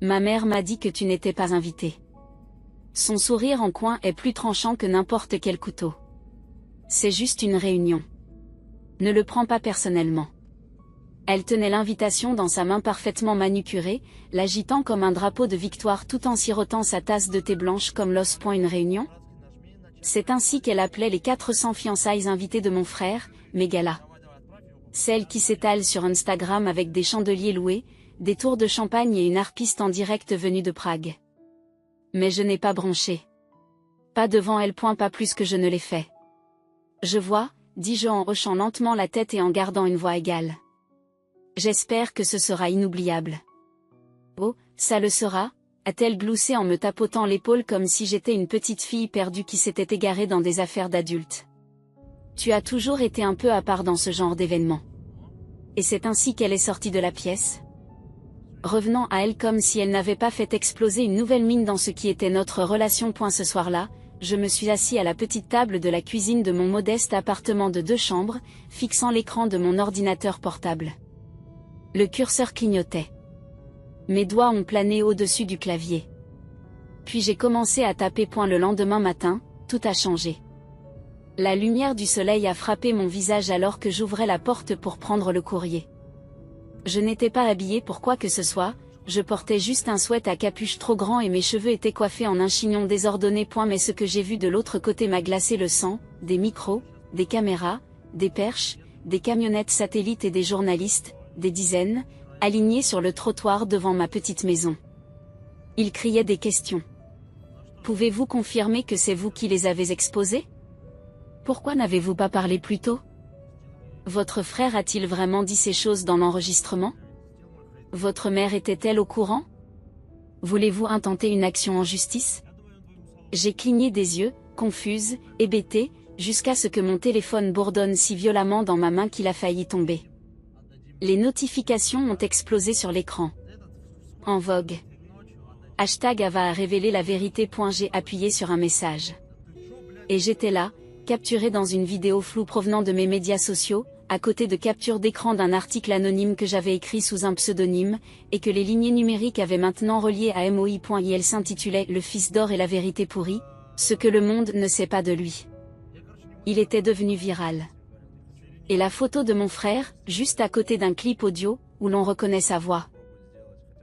Ma mère m'a dit que tu n'étais pas invité. Son sourire en coin est plus tranchant que n'importe quel couteau. C'est juste une réunion. Ne le prends pas personnellement. Elle tenait l'invitation dans sa main parfaitement manucurée, l'agitant comme un drapeau de victoire tout en sirotant sa tasse de thé blanche comme l'os. Une réunion? C'est ainsi qu'elle appelait les 400 fiançailles invitées de mon frère, mes galas. Celles qui s'étalent sur Instagram avec des chandeliers loués, des tours de champagne et une harpiste en direct venue de Prague. Mais je n'ai pas bronché. Pas devant elle. Pas plus que je ne l'ai fait. Je vois, dis-je en hochant lentement la tête et en gardant une voix égale. J'espère que ce sera inoubliable. Oh, ça le sera, a-t-elle gloussé en me tapotant l'épaule comme si j'étais une petite fille perdue qui s'était égarée dans des affaires d'adultes. Tu as toujours été un peu à part dans ce genre d'événement. Et c'est ainsi qu'elle est sortie de la pièce. Revenant à elle comme si elle n'avait pas fait exploser une nouvelle mine dans ce qui était notre relation. Ce soir-là, je me suis assis à la petite table de la cuisine de mon modeste appartement de 2 chambres, fixant l'écran de mon ordinateur portable. Le curseur clignotait. Mes doigts ont plané au-dessus du clavier. Puis j'ai commencé à taper. Le lendemain matin, tout a changé. La lumière du soleil a frappé mon visage alors que j'ouvrais la porte pour prendre le courrier. Je n'étais pas habillée pour quoi que ce soit, je portais juste un sweat à capuche trop grand et mes cheveux étaient coiffés en un chignon désordonné. Mais ce que j'ai vu de l'autre côté m'a glacé le sang, des micros, des caméras, des perches, des camionnettes satellites et des journalistes, des dizaines, alignés sur le trottoir devant ma petite maison. Ils criaient des questions. Pouvez-vous confirmer que c'est vous qui les avez exposés? Pourquoi n'avez-vous pas parlé plus tôt? Votre frère a-t-il vraiment dit ces choses dans l'enregistrement? Votre mère était-elle au courant? Voulez-vous intenter une action en justice? J'ai cligné des yeux, confuse, hébétée, jusqu'à ce que mon téléphone bourdonne si violemment dans ma main qu'il a failli tomber. Les notifications ont explosé sur l'écran. En vogue. #Ava a révélé la vérité. J'ai appuyé sur un message. Et j'étais là, capturé dans une vidéo floue provenant de mes médias sociaux, à côté de captures d'écran d'un article anonyme que j'avais écrit sous un pseudonyme, et que les lignées numériques avaient maintenant relié à moi.il s'intitulait « Le fils d'or et la vérité pourrie, ce que le monde ne sait pas de lui ». Il était devenu viral. Et la photo de mon frère, juste à côté d'un clip audio, où l'on reconnaît sa voix.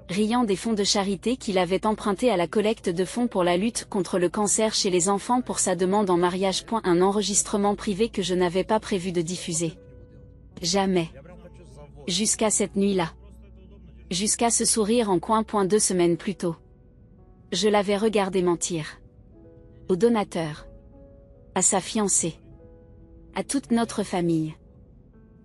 Riant des fonds de charité qu'il avait empruntés à la collecte de fonds pour la lutte contre le cancer chez les enfants pour sa demande en mariage. Un enregistrement privé que je n'avais pas prévu de diffuser. Jamais. Jusqu'à cette nuit-là. Jusqu'à ce sourire en coin. 2 semaines plus tôt. Je l'avais regardé mentir. Au donateur. À sa fiancée. À toute notre famille.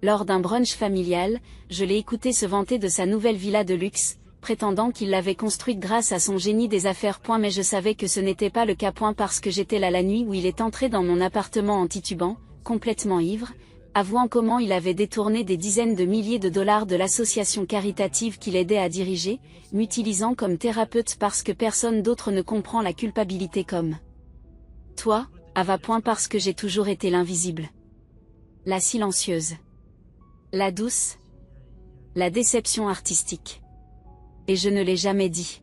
Lors d'un brunch familial, je l'ai écouté se vanter de sa nouvelle villa de luxe, prétendant qu'il l'avait construite grâce à son génie des affaires. Mais je savais que ce n'était pas le cas. Parce que j'étais là la nuit où il est entré dans mon appartement en titubant, complètement ivre, avouant comment il avait détourné des dizaines de milliers de dollars de l'association caritative qu'il aidait à diriger, m'utilisant comme thérapeute parce que personne d'autre ne comprend la culpabilité comme toi, Ava. Parce que j'ai toujours été l'invisible. La silencieuse. La douce. La déception artistique. Et je ne l'ai jamais dit.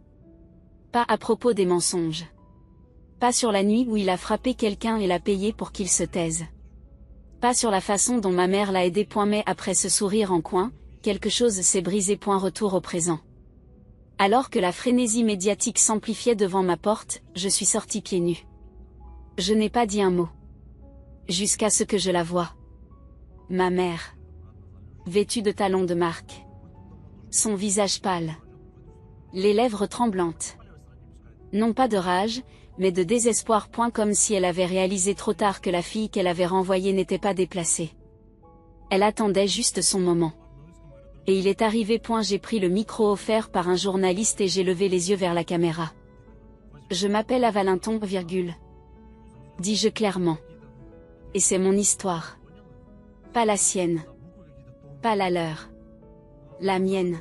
Pas à propos des mensonges. Pas sur la nuit où il a frappé quelqu'un et l'a payé pour qu'il se taise. Pas sur la façon dont ma mère l'a aidé. Mais après ce sourire en coin, quelque chose s'est brisé. Retour au présent. Alors que la frénésie médiatique s'amplifiait devant ma porte, je suis sortie pieds nus. Je n'ai pas dit un mot. Jusqu'à ce que je la voie. Ma mère. Vêtue de talons de marque. Son visage pâle. Les lèvres tremblantes. Non pas de rage, mais de désespoir. Comme si elle avait réalisé trop tard que la fille qu'elle avait renvoyée n'était pas déplacée. Elle attendait juste son moment. Et il est arrivé. J'ai pris le micro offert par un journaliste et j'ai levé les yeux vers la caméra. Je m'appelle Ava Linton, dis-je clairement. Et c'est mon histoire. Pas la sienne. Pas la leur. La mienne.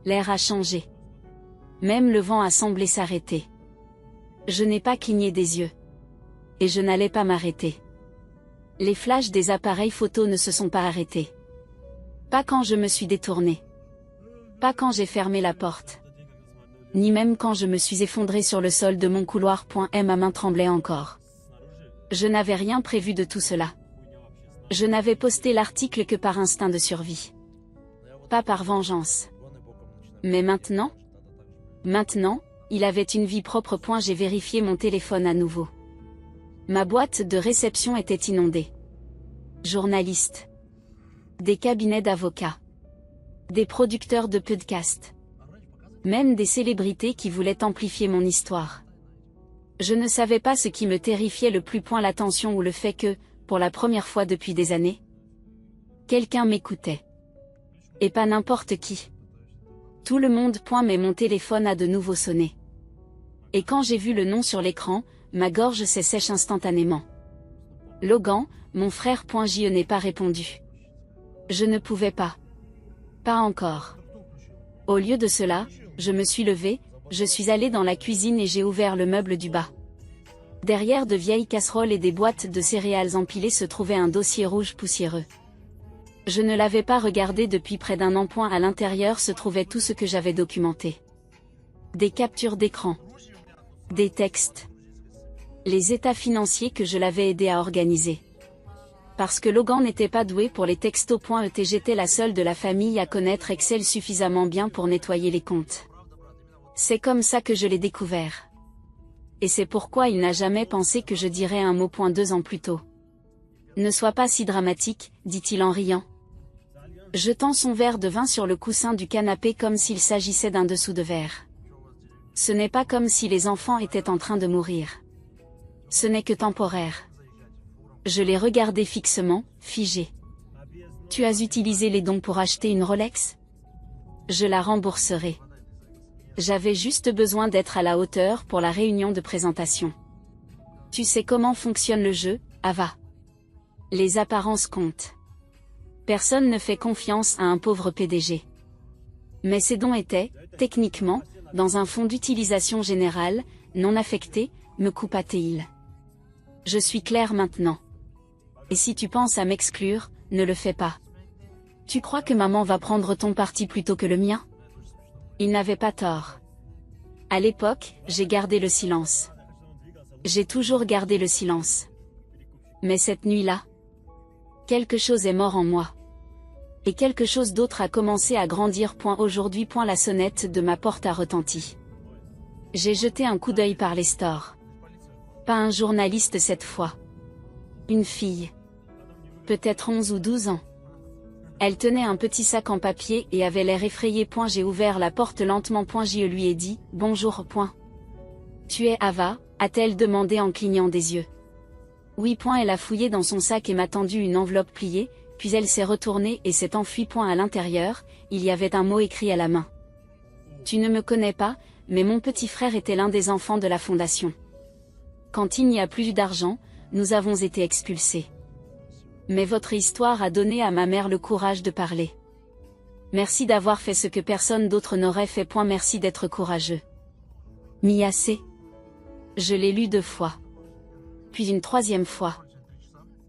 L'air a changé. Même le vent a semblé s'arrêter. Je n'ai pas cligné des yeux. Et je n'allais pas m'arrêter. Les flashs des appareils photo ne se sont pas arrêtés. Pas quand je me suis détournée. Pas quand j'ai fermé la porte. Ni même quand je me suis effondrée sur le sol de mon couloir. Et ma main tremblait encore. Je n'avais rien prévu de tout cela. Je n'avais posté l'article que par instinct de survie. Pas par vengeance. Mais maintenant, il avait une vie propre. J'ai vérifié mon téléphone à nouveau. Ma boîte de réception était inondée. Journalistes. Des cabinets d'avocats. Des producteurs de podcasts. Même des célébrités qui voulaient amplifier mon histoire. Je ne savais pas ce qui me terrifiait le plus. L'attention ou le fait que, pour la première fois depuis des années, quelqu'un m'écoutait. Et pas n'importe qui. Tout le monde. Mais mon téléphone a de nouveau sonné. Et quand j'ai vu le nom sur l'écran, ma gorge s'est sèche instantanément. Logan, mon frère. Je n'ai pas répondu. Je ne pouvais pas. Pas encore. Au lieu de cela, je me suis levée, je suis allée dans la cuisine et j'ai ouvert le meuble du bas. Derrière de vieilles casseroles et des boîtes de céréales empilées se trouvait un dossier rouge poussiéreux. Je ne l'avais pas regardé depuis près d'un an. À l'intérieur se trouvait tout ce que j'avais documenté. Des captures d'écran. Des textes. Les états financiers que je l'avais aidé à organiser. Parce que Logan n'était pas doué pour les textos. J'étais la seule de la famille à connaître Excel suffisamment bien pour nettoyer les comptes. C'est comme ça que je l'ai découvert. Et c'est pourquoi il n'a jamais pensé que je dirais un mot. 2 ans plus tôt. Ne sois pas si dramatique, dit-il en riant. Jetant son verre de vin sur le coussin du canapé comme s'il s'agissait d'un dessous de verre. Ce n'est pas comme si les enfants étaient en train de mourir. Ce n'est que temporaire. Je l'ai regardé fixement, figé. Tu as utilisé les dons pour acheter une Rolex? Je la rembourserai. J'avais juste besoin d'être à la hauteur pour la réunion de présentation. Tu sais comment fonctionne le jeu, Ava. Les apparences comptent. Personne ne fait confiance à un pauvre PDG. Mais ces dons étaient, techniquement, dans un fonds d'utilisation générale, non affecté, me coupa-t-il. Je suis clair maintenant. Et si tu penses à m'exclure, ne le fais pas. Tu crois que maman va prendre ton parti plutôt que le mien? Il n'avait pas tort. À l'époque, j'ai gardé le silence. J'ai toujours gardé le silence. Mais cette nuit-là, quelque chose est mort en moi. Et quelque chose d'autre a commencé à grandir. Aujourd'hui. La sonnette de ma porte a retenti. J'ai jeté un coup d'œil par les stores. Pas un journaliste cette fois. Une fille. Peut-être 11 ou 12 ans. Elle tenait un petit sac en papier et avait l'air effrayée. J'ai ouvert la porte lentement. Je lui ai dit « Bonjour. » Tu es Ava, a-t-elle demandé en clignant des yeux. Oui. Elle a fouillé dans son sac et m'a tendu une enveloppe pliée, puis elle s'est retournée et s'est enfuie. À l'intérieur, il y avait un mot écrit à la main. Tu ne me connais pas, mais mon petit frère était l'un des enfants de la fondation. Quand il n'y a plus d'argent, nous avons été expulsés. Mais votre histoire a donné à ma mère le courage de parler. Merci d'avoir fait ce que personne d'autre n'aurait fait. Merci d'être courageux. Miyase. Je l'ai lu 2 fois. Puis une 3e fois.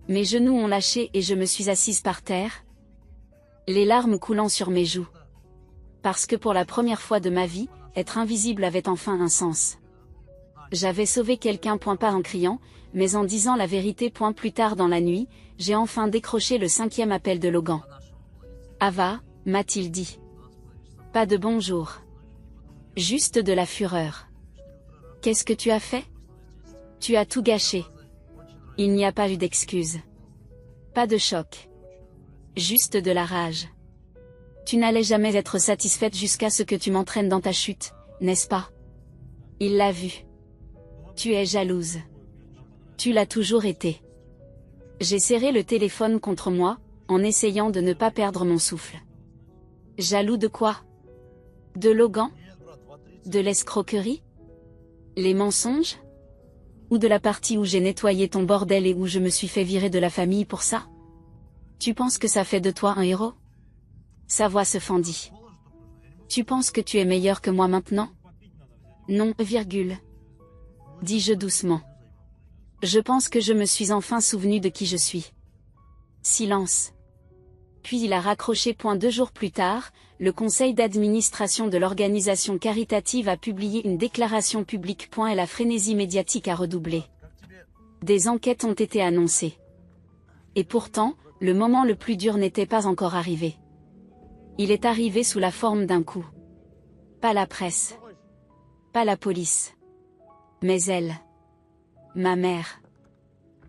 Mes genoux ont lâché et je me suis assise par terre, les larmes coulant sur mes joues. Parce que pour la première fois de ma vie, être invisible avait enfin un sens. J'avais sauvé quelqu'un. Pas en criant, mais en disant la vérité. Plus tard dans la nuit, j'ai enfin décroché le 5e appel de Logan. Ava, m'a-t-il dit. Pas de bonjour. Juste de la fureur. Qu'est-ce que tu as fait? Tu as tout gâché. Il n'y a pas eu d'excuse. Pas de choc. Juste de la rage. Tu n'allais jamais être satisfaite jusqu'à ce que tu m'entraînes dans ta chute, n'est-ce pas? Il l'a vu. Tu es jalouse. Tu l'as toujours été. J'ai serré le téléphone contre moi, en essayant de ne pas perdre mon souffle. Jaloux de quoi? De Logan? De l'escroquerie? Les mensonges? Ou de la partie où j'ai nettoyé ton bordel et où je me suis fait virer de la famille pour ça? Tu penses que ça fait de toi un héros? Sa voix se fendit. Tu penses que tu es meilleur que moi maintenant? Non, dis-je doucement. Je pense que je me suis enfin souvenu de qui je suis. Silence. Puis il a raccroché. 2 jours plus tard, le conseil d'administration de l'organisation caritative a publié une déclaration publique. Et la frénésie médiatique a redoublé. Des enquêtes ont été annoncées. Et pourtant, le moment le plus dur n'était pas encore arrivé. Il est arrivé sous la forme d'un coup. Pas la presse. Pas la police. Mais elle. Ma mère.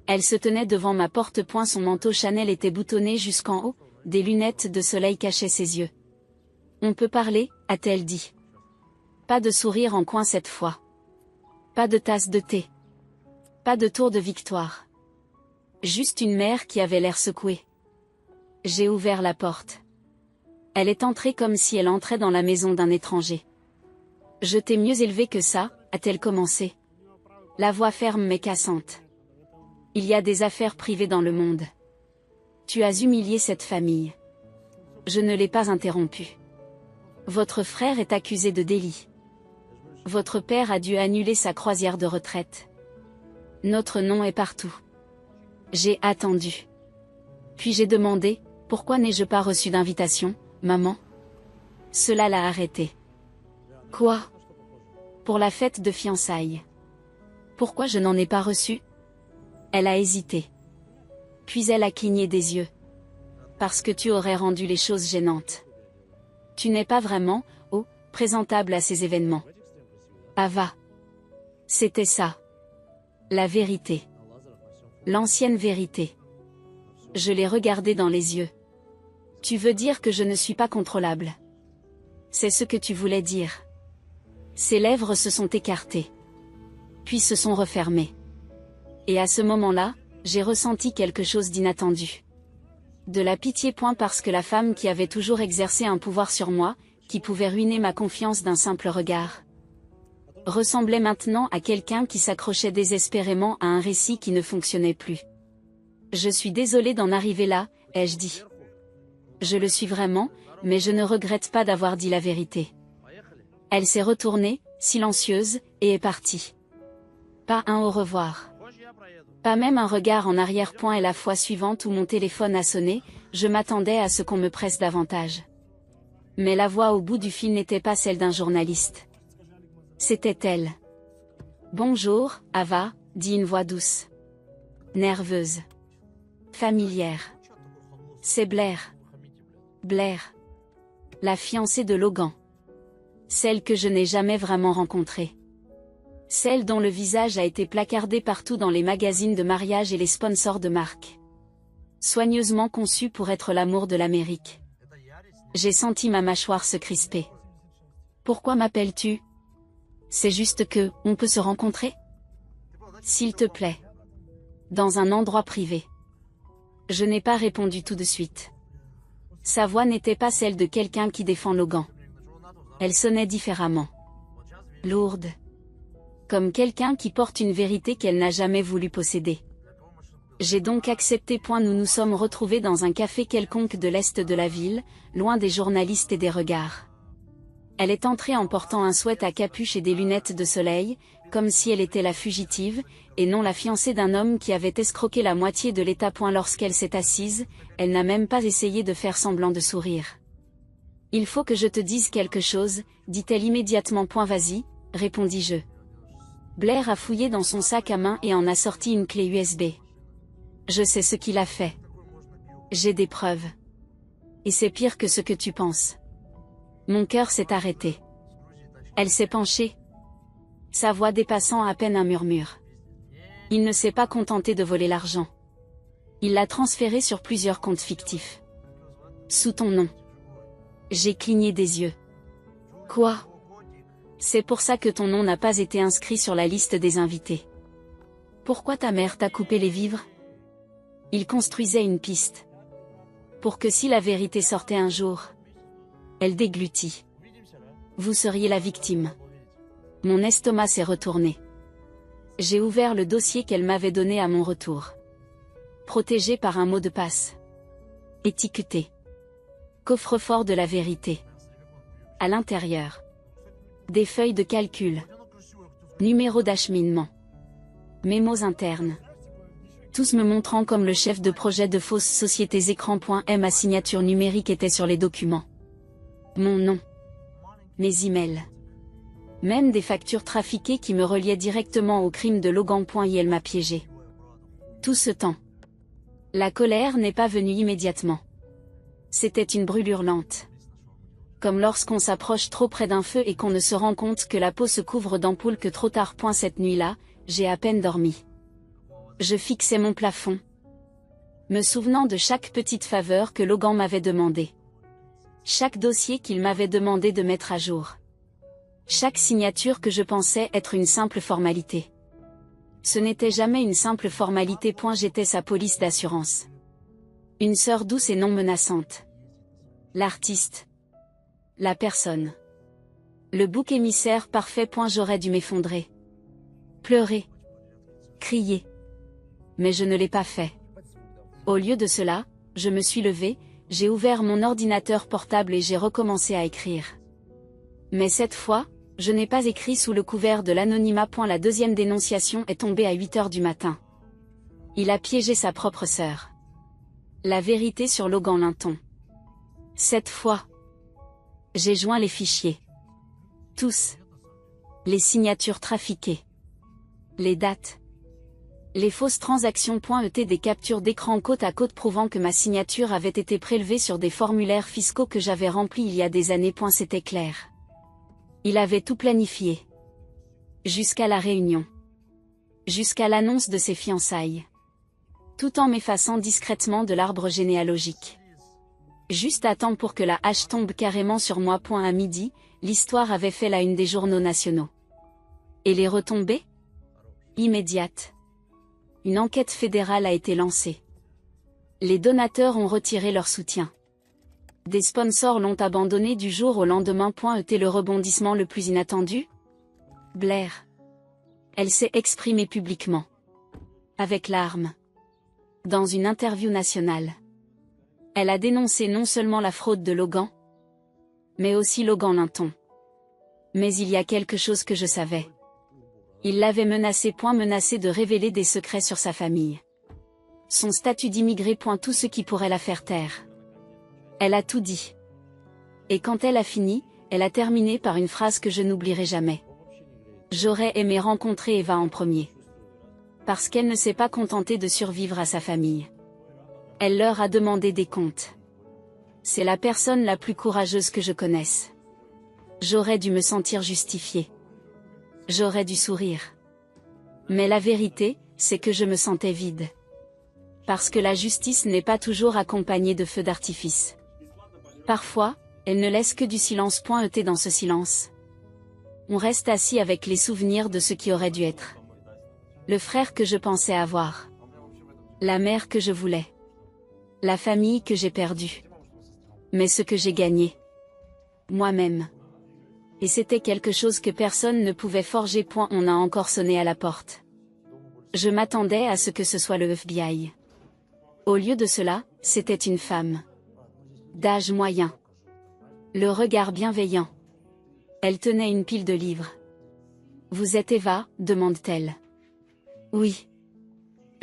Elle se tenait devant ma porte. Son manteau Chanel était boutonné jusqu'en haut, des lunettes de soleil cachaient ses yeux. On peut parler, a-t-elle dit. Pas de sourire en coin cette fois. Pas de tasse de thé. Pas de tour de victoire. Juste une mère qui avait l'air secouée. J'ai ouvert la porte. Elle est entrée comme si elle entrait dans la maison d'un étranger. Je t'ai mieux élevé que ça, a-t-elle commencé. La voix ferme mais cassante. Il y a des affaires privées dans le monde. Tu as humilié cette famille. Je ne l'ai pas interrompu. Votre frère est accusé de délit. Votre père a dû annuler sa croisière de retraite. Notre nom est partout. J'ai attendu. Puis j'ai demandé, pourquoi n'ai-je pas reçu d'invitation, maman? Cela l'a arrêté. Quoi? Pour la fête de fiançailles. Pourquoi je n'en ai pas reçu? Elle a hésité. Puis elle a cligné des yeux. Parce que tu aurais rendu les choses gênantes. Tu n'es pas vraiment, présentable à ces événements. Ava. C'était ça. La vérité. L'ancienne vérité. Je l'ai regardé dans les yeux. Tu veux dire que je ne suis pas contrôlable? C'est ce que tu voulais dire. Ses lèvres se sont écartées. Puis se sont refermées. Et à ce moment-là, j'ai ressenti quelque chose d'inattendu. De la pitié. Parce que la femme qui avait toujours exercé un pouvoir sur moi, qui pouvait ruiner ma confiance d'un simple regard, ressemblait maintenant à quelqu'un qui s'accrochait désespérément à un récit qui ne fonctionnait plus. Je suis désolée d'en arriver là, ai-je dit. Je le suis vraiment, mais je ne regrette pas d'avoir dit la vérité. Elle s'est retournée, silencieuse, et est partie. Pas un au revoir. Pas même un regard en arrière. Et la fois suivante où mon téléphone a sonné, je m'attendais à ce qu'on me presse davantage. Mais la voix au bout du fil n'était pas celle d'un journaliste. C'était elle. Bonjour, Ava, dit une voix douce. Nerveuse. Familière. C'est Blair. Blair. La fiancée de Logan. Celle que je n'ai jamais vraiment rencontrée. Celle dont le visage a été placardé partout dans les magazines de mariage et les sponsors de marque. Soigneusement conçu pour être l'amour de l'Amérique. J'ai senti ma mâchoire se crisper. Pourquoi m'appelles-tu? C'est juste que, on peut se rencontrer? S'il te plaît. Dans un endroit privé. Je n'ai pas répondu tout de suite. Sa voix n'était pas celle de quelqu'un qui défend Logan. Elle sonnait différemment. Lourde. Comme quelqu'un qui porte une vérité qu'elle n'a jamais voulu posséder. J'ai donc accepté. Nous nous sommes retrouvés dans un café quelconque de l'est de la ville, loin des journalistes et des regards. Elle est entrée en portant un sweat à capuche et des lunettes de soleil, comme si elle était la fugitive, et non la fiancée d'un homme qui avait escroqué la moitié de l'État. Lorsqu'elle s'est assise, elle n'a même pas essayé de faire semblant de sourire. Il faut que je te dise quelque chose, dit-elle immédiatement. Vas-y, répondis-je. Blair a fouillé dans son sac à main et en a sorti une clé USB. Je sais ce qu'il a fait. J'ai des preuves. Et c'est pire que ce que tu penses. Mon cœur s'est arrêté. Elle s'est penchée. Sa voix dépassant à peine un murmure. Il ne s'est pas contenté de voler l'argent. Il l'a transféré sur plusieurs comptes fictifs. Sous ton nom. J'ai cligné des yeux. Quoi? C'est pour ça que ton nom n'a pas été inscrit sur la liste des invités. Pourquoi ta mère t'a coupé les vivres? Il construisait une piste. Pour que si la vérité sortait un jour, elle déglutit. Vous seriez la victime. Mon estomac s'est retourné. J'ai ouvert le dossier qu'elle m'avait donné à mon retour. Protégé par un mot de passe. Étiqueté. Coffre-fort de la vérité. À l'intérieur. Des feuilles de calcul. Numéro d'acheminement. Mémos internes. tous me montrant comme le chef de projet de fausses sociétés écran.m. Ma signature numérique était sur les documents. Mon nom. Mes emails. Même des factures trafiquées qui me reliaient directement au crime de Logan.il m'a piégé. Tout ce temps. La colère n'est pas venue immédiatement. C'était une brûlure lente. Comme lorsqu'on s'approche trop près d'un feu et qu'on ne se rend compte que la peau se couvre d'ampoules que trop tard. Cette nuit-là, j'ai à peine dormi. Je fixais mon plafond, me souvenant de chaque petite faveur que Logan m'avait demandé. Chaque dossier qu'il m'avait demandé de mettre à jour. Chaque signature que je pensais être une simple formalité. Ce n'était jamais une simple formalité. J'étais sa police d'assurance. Une sœur douce et non menaçante. L'artiste. La personne. Le bouc émissaire parfait. J'aurais dû m'effondrer. Pleurer. Crier. Mais je ne l'ai pas fait. Au lieu de cela, je me suis levée, j'ai ouvert mon ordinateur portable et j'ai recommencé à écrire. Mais cette fois, je n'ai pas écrit sous le couvert de l'anonymat. La deuxième dénonciation est tombée à 8h du matin. Il a piégé sa propre sœur. La vérité sur Logan Linton. Cette fois, j'ai joint les fichiers. Tous. Les signatures trafiquées. Les dates. Les fausses transactions. Des captures d'écran côte à côte prouvant que ma signature avait été prélevée sur des formulaires fiscaux que j'avais remplis il y a des années. C'était clair. Il avait tout planifié. Jusqu'à la réunion. Jusqu'à l'annonce de ses fiançailles. Tout en m'effaçant discrètement de l'arbre généalogique. Juste à temps pour que la hache tombe carrément sur moi. À midi, l'histoire avait fait la une des journaux nationaux. Et les retombées ? Immédiates. Une enquête fédérale a été lancée. Les donateurs ont retiré leur soutien. Des sponsors l'ont abandonné du jour au lendemain. Était le rebondissement le plus inattendu ? Blair. Elle s'est exprimée publiquement. Avec larmes. Dans une interview nationale. Elle a dénoncé non seulement la fraude de Logan, mais aussi Logan Linton. Mais il y a quelque chose que je savais. Il l'avait menacé. Menacé de révéler des secrets sur sa famille. Son statut d'immigré. Tout ce qui pourrait la faire taire. Elle a tout dit. Et quand elle a fini, elle a terminé par une phrase que je n'oublierai jamais. J'aurais aimé rencontrer Eva en premier. Parce qu'elle ne s'est pas contentée de survivre à sa famille. Elle leur a demandé des comptes. C'est la personne la plus courageuse que je connaisse. J'aurais dû me sentir justifiée. J'aurais dû sourire. Mais la vérité, c'est que je me sentais vide. Parce que la justice n'est pas toujours accompagnée de feux d'artifice. Parfois, elle ne laisse que du silence. Dans ce silence, on reste assis avec les souvenirs de ce qui aurait dû être. Le frère que je pensais avoir. La mère que je voulais. La famille que j'ai perdue. Mais ce que j'ai gagné. Moi-même. Et c'était quelque chose que personne ne pouvait forger. On a encore sonné à la porte. Je m'attendais à ce que ce soit le FBI. Au lieu de cela, c'était une femme. D'âge moyen. Le regard bienveillant. Elle tenait une pile de livres. « Vous êtes Eva ?» demande-t-elle. « Oui.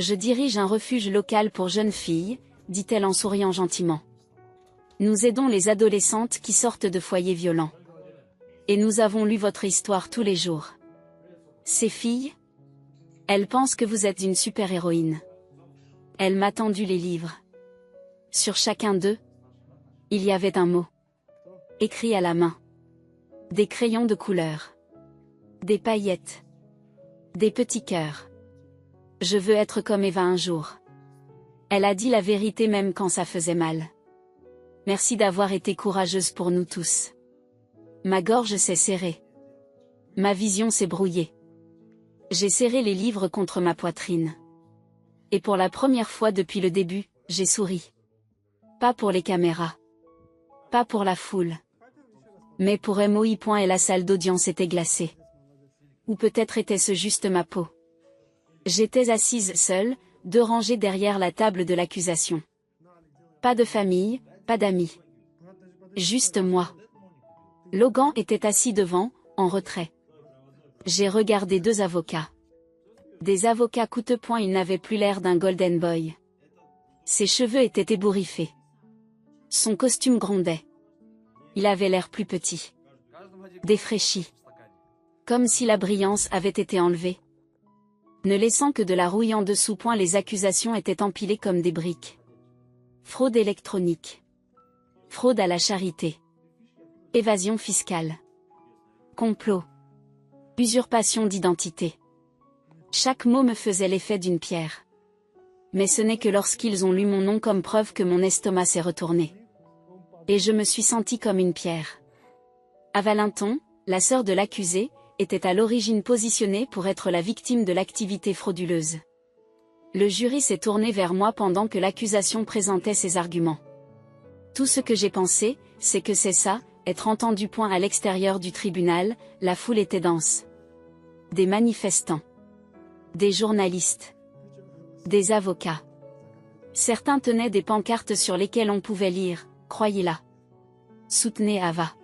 Je dirige un refuge local pour jeunes filles », dit-elle en souriant gentiment. « Nous aidons les adolescentes qui sortent de foyers violents. Et nous avons lu votre histoire tous les jours. Ces filles ? Elles pensent que vous êtes une super-héroïne. » Elle m'a tendu les livres. Sur chacun d'eux, il y avait un mot. Écrit à la main. Des crayons de couleur. Des paillettes. Des petits cœurs. Je veux être comme Eva un jour. Elle a dit la vérité même quand ça faisait mal. Merci d'avoir été courageuse pour nous tous. Ma gorge s'est serrée. Ma vision s'est brouillée. J'ai serré les livres contre ma poitrine. Et pour la première fois depuis le début, j'ai souri. Pas pour les caméras. Pas pour la foule. Mais pour MOI. Et la salle d'audience était glacée. Ou peut-être était-ce juste ma peau. J'étais assise seule, 2 rangées derrière la table de l'accusation. Pas de famille, pas d'amis. Juste moi. Logan était assis devant, en retrait. J'ai regardé 2 avocats. Des avocats coûteux. Il n'avait plus l'air d'un golden boy. Ses cheveux étaient ébouriffés. Son costume grondait. Il avait l'air plus petit. Défraîchi. Comme si la brillance avait été enlevée. Ne laissant que de la rouille en dessous. Les accusations étaient empilées comme des briques. Fraude électronique. Fraude à la charité. Évasion fiscale. Complot. Usurpation d'identité. Chaque mot me faisait l'effet d'une pierre. Mais ce n'est que lorsqu'ils ont lu mon nom comme preuve que mon estomac s'est retourné. Et je me suis sentie comme une pierre. Ava Linton, la sœur de l'accusé, était à l'origine positionnée pour être la victime de l'activité frauduleuse. Le jury s'est tourné vers moi pendant que l'accusation présentait ses arguments. Tout ce que j'ai pensé, c'est que c'est ça, être entendu. À l'extérieur du tribunal, la foule était dense. Des manifestants. Des journalistes. Des avocats. Certains tenaient des pancartes sur lesquelles on pouvait lire « Croyez-la. Soutenez Ava ».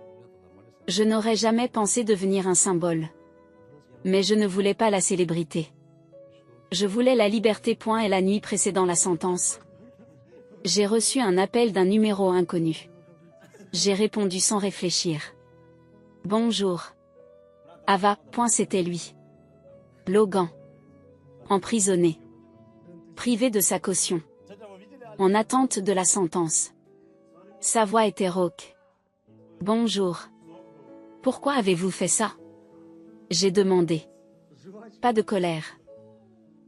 Je n'aurais jamais pensé devenir un symbole. Mais je ne voulais pas la célébrité. Je voulais la liberté. Et la nuit précédant la sentence, j'ai reçu un appel d'un numéro inconnu. J'ai répondu sans réfléchir. Bonjour. Ava. C'était lui. Logan. Emprisonné. Privé de sa caution. En attente de la sentence. Sa voix était rauque. Bonjour. Pourquoi avez-vous fait ça? J'ai demandé. Pas de colère.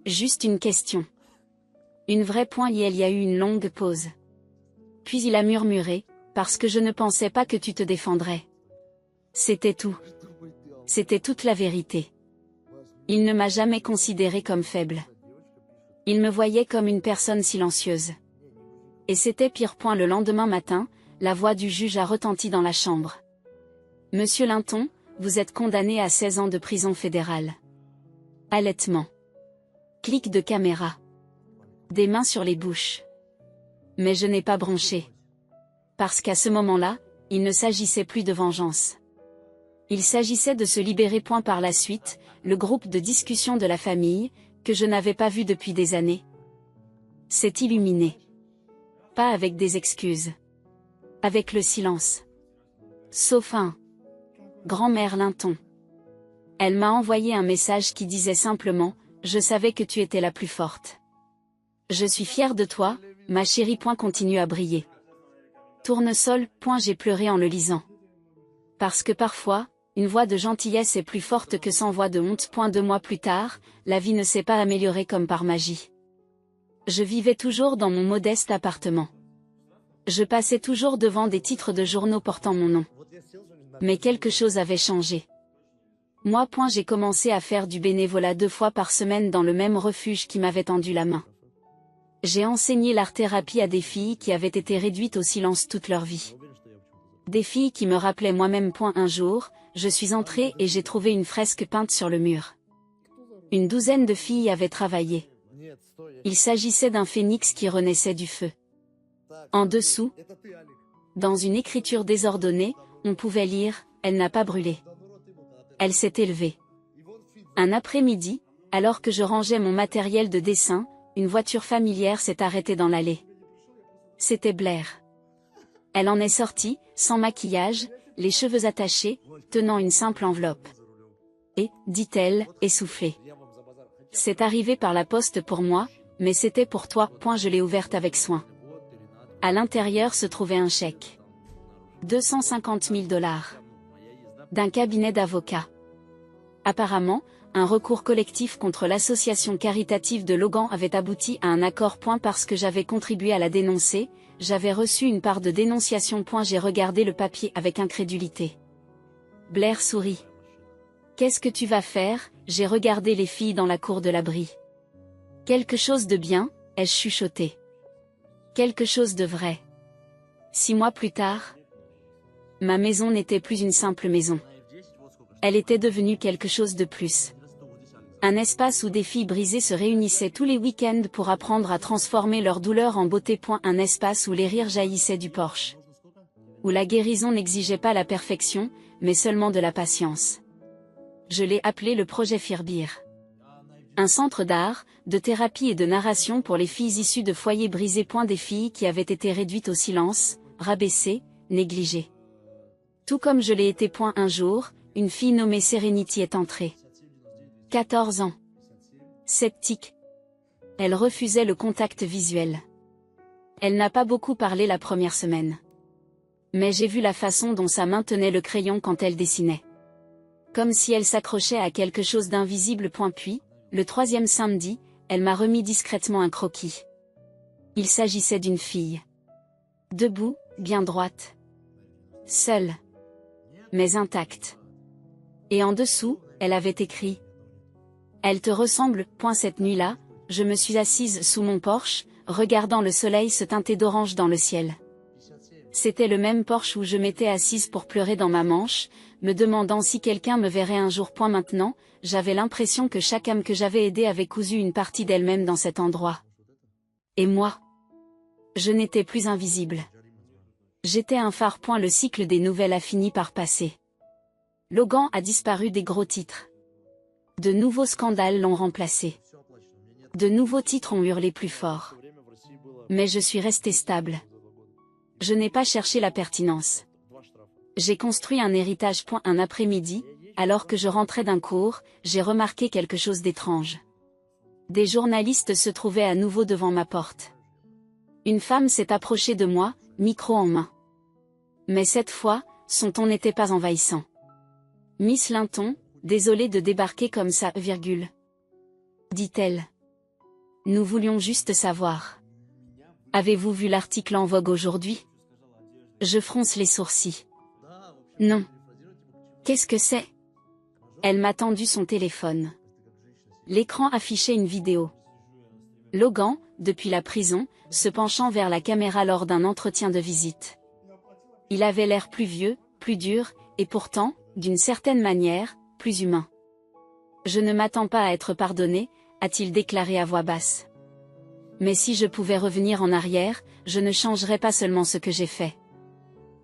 Juste une question. Une vraie. Il y a eu une longue pause. Puis il a murmuré, parce que je ne pensais pas que tu te défendrais. C'était tout. C'était toute la vérité. Il ne m'a jamais considéré comme faible. Il me voyait comme une personne silencieuse. Et c'était pire. Le lendemain matin, la voix du juge a retenti dans la chambre. Monsieur Linton, vous êtes condamné à 16 ans de prison fédérale. Halètement. Clic de caméra. Des mains sur les bouches. Mais je n'ai pas bronché. Parce qu'à ce moment-là, il ne s'agissait plus de vengeance. Il s'agissait de se libérer. Par la suite, le groupe de discussion de la famille, que je n'avais pas vu depuis des années, s'est illuminé. Pas avec des excuses. Avec le silence. Sauf un. Grand-mère Linton. Elle m'a envoyé un message qui disait simplement « Je savais que tu étais la plus forte. Je suis fière de toi, ma chérie. » Continue à briller. Tournesol. J'ai pleuré en le lisant. Parce que parfois, une voix de gentillesse est plus forte que 100 voix de honte. 2 mois plus tard, la vie ne s'est pas améliorée comme par magie. Je vivais toujours dans mon modeste appartement. Je passais toujours devant des titres de journaux portant mon nom. Mais quelque chose avait changé. Moi. J'ai commencé à faire du bénévolat 2 fois par semaine dans le même refuge qui m'avait tendu la main. J'ai enseigné l'art-thérapie à des filles qui avaient été réduites au silence toute leur vie. Des filles qui me rappelaient moi-même. Un jour, je suis entrée et j'ai trouvé une fresque peinte sur le mur. Une douzaine de filles avaient travaillé. Il s'agissait d'un phénix qui renaissait du feu. En dessous, dans une écriture désordonnée, on pouvait lire « Elle n'a pas brûlé. Elle s'est élevée. » Un après-midi, alors que je rangeais mon matériel de dessin, une voiture familière s'est arrêtée dans l'allée. C'était Blair. Elle en est sortie, sans maquillage, les cheveux attachés, tenant une simple enveloppe. Et, dit-elle, essoufflée. C'est arrivé par la poste pour moi, mais c'était pour toi. Je l'ai ouverte avec soin. À l'intérieur se trouvait un chèque. 250 000 $. D'un cabinet d'avocats. Apparemment, un recours collectif contre l'association caritative de Logan avait abouti à un accord. Parce que j'avais contribué à la dénoncer, j'avais reçu une part de dénonciation. J'ai regardé le papier avec incrédulité. Blair sourit. Qu'est-ce que tu vas faire? J'ai regardé les filles dans la cour de l'abri. Quelque chose de bien, ai-je chuchoté. Quelque chose de vrai. 6 mois plus tard, ma maison n'était plus une simple maison. Elle était devenue quelque chose de plus. Un espace où des filles brisées se réunissaient tous les week-ends pour apprendre à transformer leur douleur en beauté. Un espace où les rires jaillissaient du porche. Où la guérison n'exigeait pas la perfection, mais seulement de la patience. Je l'ai appelé le projet Firbir. Un centre d'art, de thérapie et de narration pour les filles issues de foyers brisés. Des filles qui avaient été réduites au silence, rabaissées, négligées. Tout comme je l'ai été. Un jour, une fille nommée Serenity est entrée. 14 ans. Sceptique. Elle refusait le contact visuel. Elle n'a pas beaucoup parlé la première semaine. Mais j'ai vu la façon dont sa main tenait le crayon quand elle dessinait. Comme si elle s'accrochait à quelque chose d'invisible. Puis, le 3e samedi, elle m'a remis discrètement un croquis. Il s'agissait d'une fille. Debout, bien droite. Seule. Mais intacte. Et en dessous, elle avait écrit « Elle te ressemble. » Cette nuit-là, je me suis assise sous mon porche, regardant le soleil se teinter d'orange dans le ciel. C'était le même porche où je m'étais assise pour pleurer dans ma manche, me demandant si quelqu'un me verrait un jour. Maintenant, j'avais l'impression que chaque âme que j'avais aidée avait cousu une partie d'elle-même dans cet endroit. Et moi, je n'étais plus invisible. J'étais un phare. Le cycle des nouvelles a fini par passer. Logan a disparu des gros titres. De nouveaux scandales l'ont remplacé. De nouveaux titres ont hurlé plus fort. Mais je suis restée stable. Je n'ai pas cherché la pertinence. J'ai construit un héritage. Un après-midi, alors que je rentrais d'un cours, j'ai remarqué quelque chose d'étrange. Des journalistes se trouvaient à nouveau devant ma porte. Une femme s'est approchée de moi, micro en main. Mais cette fois, son ton n'était pas envahissant. « Miss Linton, désolée de débarquer comme ça, dit-elle. Nous voulions juste savoir. Avez-vous vu l'article en vogue aujourd'hui? Je fronce les sourcils. Non. Qu'est-ce que c'est? Elle m'a tendu son téléphone. L'écran affichait une vidéo. Logan, depuis la prison, se penchant vers la caméra lors d'un entretien de visite. Il avait l'air plus vieux, plus dur, et pourtant, d'une certaine manière, plus humain. Je ne m'attends pas à être pardonné, a-t-il déclaré à voix basse. Mais si je pouvais revenir en arrière, je ne changerais pas seulement ce que j'ai fait.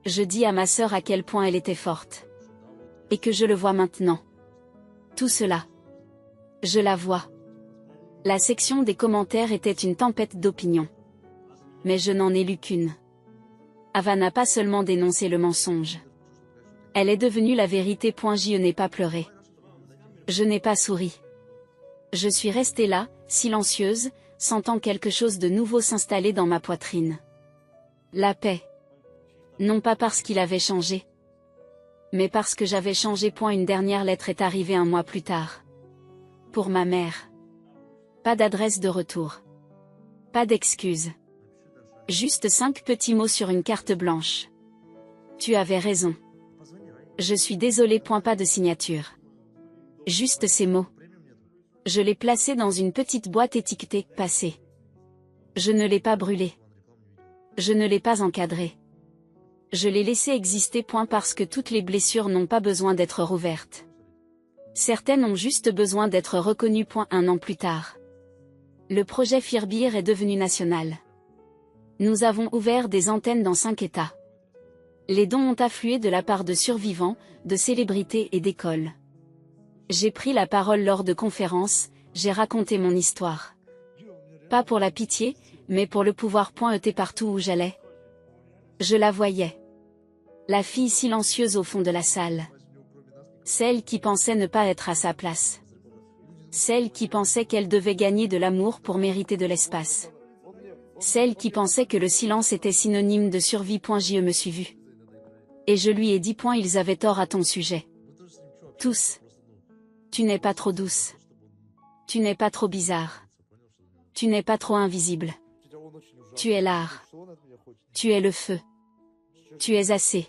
Je dis à ma sœur à quel point elle était forte. Et que je le vois maintenant. Tout cela. Je la vois. La section des commentaires était une tempête d'opinions. Mais je n'en ai lu qu'une. Ava n'a pas seulement dénoncé le mensonge. Elle est devenue la vérité. Je n'ai pas pleuré. Je n'ai pas souri. Je suis restée là, silencieuse, sentant quelque chose de nouveau s'installer dans ma poitrine. La paix. Non pas parce qu'il avait changé. Mais parce que j'avais changé. Une dernière lettre est arrivée un mois plus tard. Pour ma mère. Pas d'adresse de retour. Pas d'excuses. Juste 5 petits mots sur une carte blanche. Tu avais raison. Je suis désolée. Pas de signature. Juste ces mots. Je l'ai placé dans une petite boîte étiquetée « Passé ». Je ne l'ai pas brûlé. Je ne l'ai pas encadré. Je l'ai laissé exister. Parce que toutes les blessures n'ont pas besoin d'être rouvertes. Certaines ont juste besoin d'être reconnues. 1 an plus tard. Le projet Firbir est devenu national. Nous avons ouvert des antennes dans 5 États. Les dons ont afflué de la part de survivants, de célébrités et d'écoles. J'ai pris la parole lors de conférences, j'ai raconté mon histoire. Pas pour la pitié, mais pour le pouvoir. Partout où j'allais. Je la voyais. La fille silencieuse au fond de la salle. Celle qui pensait ne pas être à sa place. Celle qui pensait qu'elle devait gagner de l'amour pour mériter de l'espace. Celle qui pensait que le silence était synonyme de survie. Je me suis vue. Et je lui ai dit. Ils avaient tort à ton sujet. Tous. Tu n'es pas trop douce. Tu n'es pas trop bizarre. Tu n'es pas trop invisible. Tu es l'art. Tu es le feu. Tu es assez.